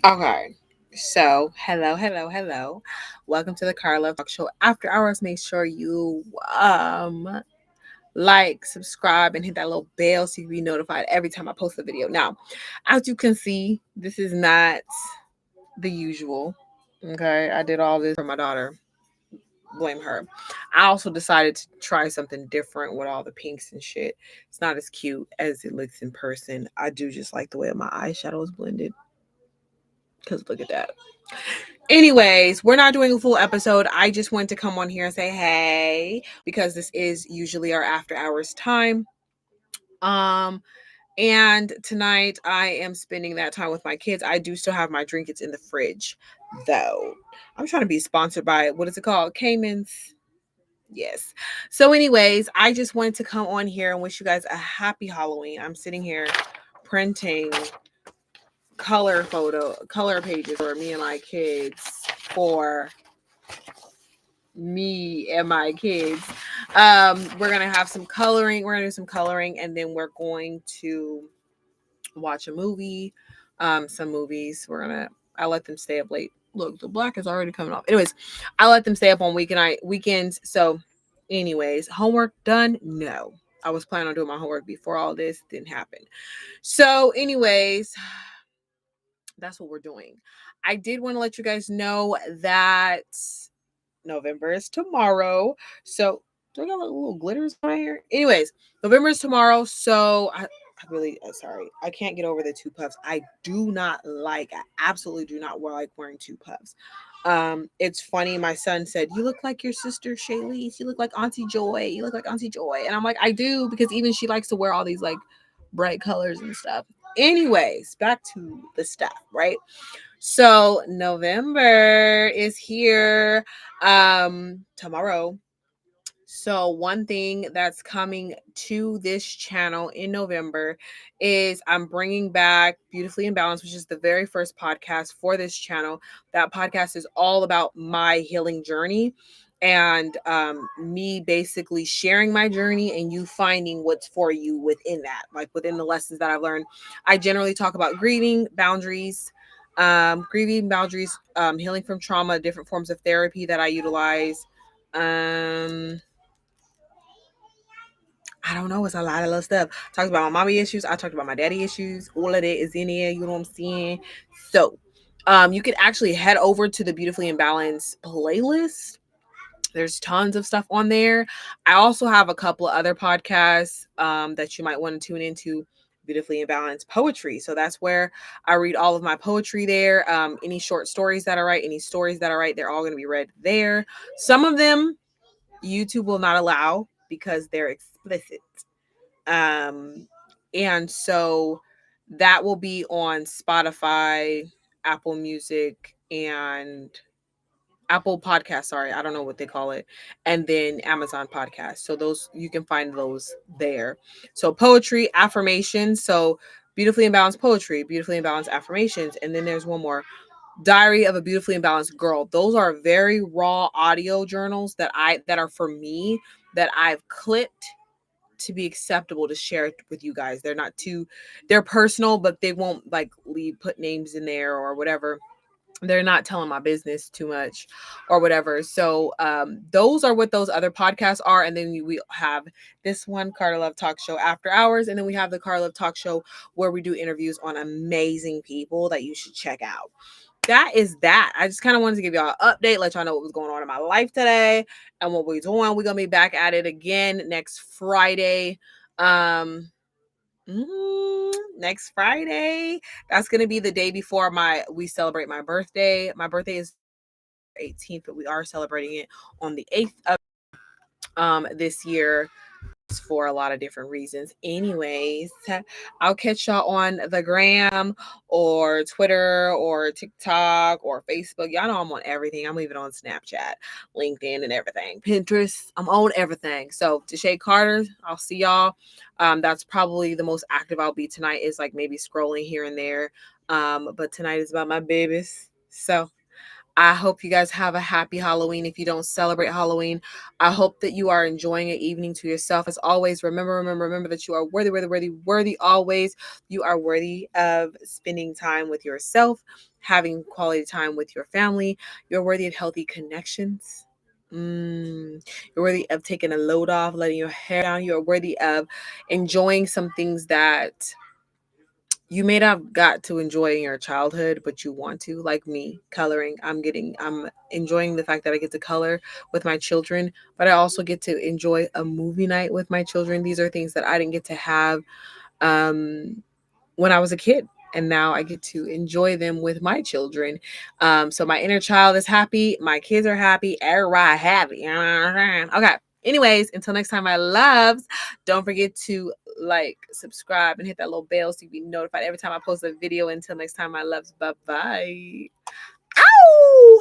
Okay. So, hello. Welcome to the Carla Talk Show After Hours. Make sure you like, subscribe, and hit that little bell so you can be notified every time I post a video. Now, as you can see, this is not the usual. Okay, I did all this for my daughter. Blame her. I also decided to try something different with all the pinks and shit. It's not as cute as it looks in person. I do just like the way my eyeshadow is blended. Because look at that. Anyways, we're not doing a full episode. I just wanted to come on here and say hey because this is usually our after hours time. And tonight I am spending that time with my kids. I do still have my drink. It's in the fridge, though. I'm trying to be sponsored by what is it called? Cayman's. Yes. So, anyways, I just wanted to come on here and wish you guys a happy Halloween. I'm sitting here printing color pages for me and my kids for me and my kids. We're gonna have some coloring. We're gonna do some coloring, and then we're going to watch a movie. Some movies. I let them stay up late. Look, the black is already coming off. Anyways, I let them stay up on weekends. So, anyways, homework done? No. I was planning on doing my homework before all this didn't happen. So, anyways, that's what we're doing. I did want to let you guys know that November is tomorrow. So, do I got little glitters on here? Anyways, November is tomorrow. So, I really, sorry. I can't get over the two puffs. I absolutely do not like wearing two puffs. It's funny. My son said, "You look like your sister Shaylee. You look like Auntie Joy. You look like Auntie Joy." And I'm like, I do, because even she likes to wear all these like bright colors and stuff. Anyways, back to the stuff, right? So November is here tomorrow. So one thing that's coming to this channel in November is I'm bringing back Beautifully Imbalanced, which is the very first podcast for this channel. That podcast is all about my healing journey and me basically sharing my journey and you finding what's for you within that, like within the lessons that I've learned. I generally talk about grieving boundaries, healing from trauma, different forms of therapy that I utilize. I don't know. It's a lot of little stuff. Talked about my mommy issues. I talked about my daddy issues. All of that is in there. You know what I'm saying? So, you can actually head over to the Beautifully Imbalanced playlist. There's tons of stuff on there. I also have a couple of other podcasts that you might want to tune into. Beautifully Imbalanced Poetry. So that's where I read all of my poetry there. Any short stories that I write, any stories that I write, they're all going to be read there. Some of them YouTube will not allow because they're explicit. Um, and so that will be on Spotify, Apple Music, and Apple Podcast. Sorry, I don't know what they call it. And then Amazon Podcast. So those, you can find those there. So poetry, affirmations. So Beautifully Imbalanced Poetry, Beautifully Imbalanced Affirmations. And then there's one more, Diary of a Beautifully Imbalanced Girl. Those are very raw audio journals that are for me, that I've clipped to be acceptable to share with you guys. They're personal, but they won't like put names in there or whatever. They're not telling my business too much or whatever. So those are what those other podcasts are. And then we have this one, Carla Love Talk Show After Hours. And then we have the Carla Love Talk Show where we do interviews on amazing people that you should check out. That is that. I just kind of wanted to give y'all an update, let y'all know what was going on in my life today and what we're doing. We're going to be back at it again next Friday. Next Friday. That's going to be the day before we celebrate my birthday. My birthday is 18th, but we are celebrating it on the 8th of this year for a lot of different reasons. Anyways, I'll catch y'all on the gram or Twitter or TikTok or Facebook. Y'all know I'm on everything. I'm even on Snapchat, LinkedIn, and everything. Pinterest. I'm on everything. So Deshae Carter, I'll see y'all. That's probably the most active I'll be tonight, is like maybe scrolling here and there. But tonight is about my babies. So I hope you guys have a happy Halloween. If you don't celebrate Halloween, I hope that you are enjoying an evening to yourself. As always, remember that you are worthy always. You are worthy of spending time with yourself, having quality time with your family. You're worthy of healthy connections. You're worthy of taking a load off, letting your hair down. You're worthy of enjoying some things that you may not have got to enjoy in your childhood, but you want to, like me, coloring. I'm enjoying the fact that I get to color with my children, but I also get to enjoy a movie night with my children. These are things that I didn't get to have um, when I was a kid. And now I get to enjoy them with my children. So my inner child is happy. My kids are happy. Everybody happy. You know what I'm saying? Okay. Anyways, until next time, my loves, don't forget to like, subscribe, and hit that little bell so you be notified every time I post a video. Until next time, my loves. Bye bye. Ow!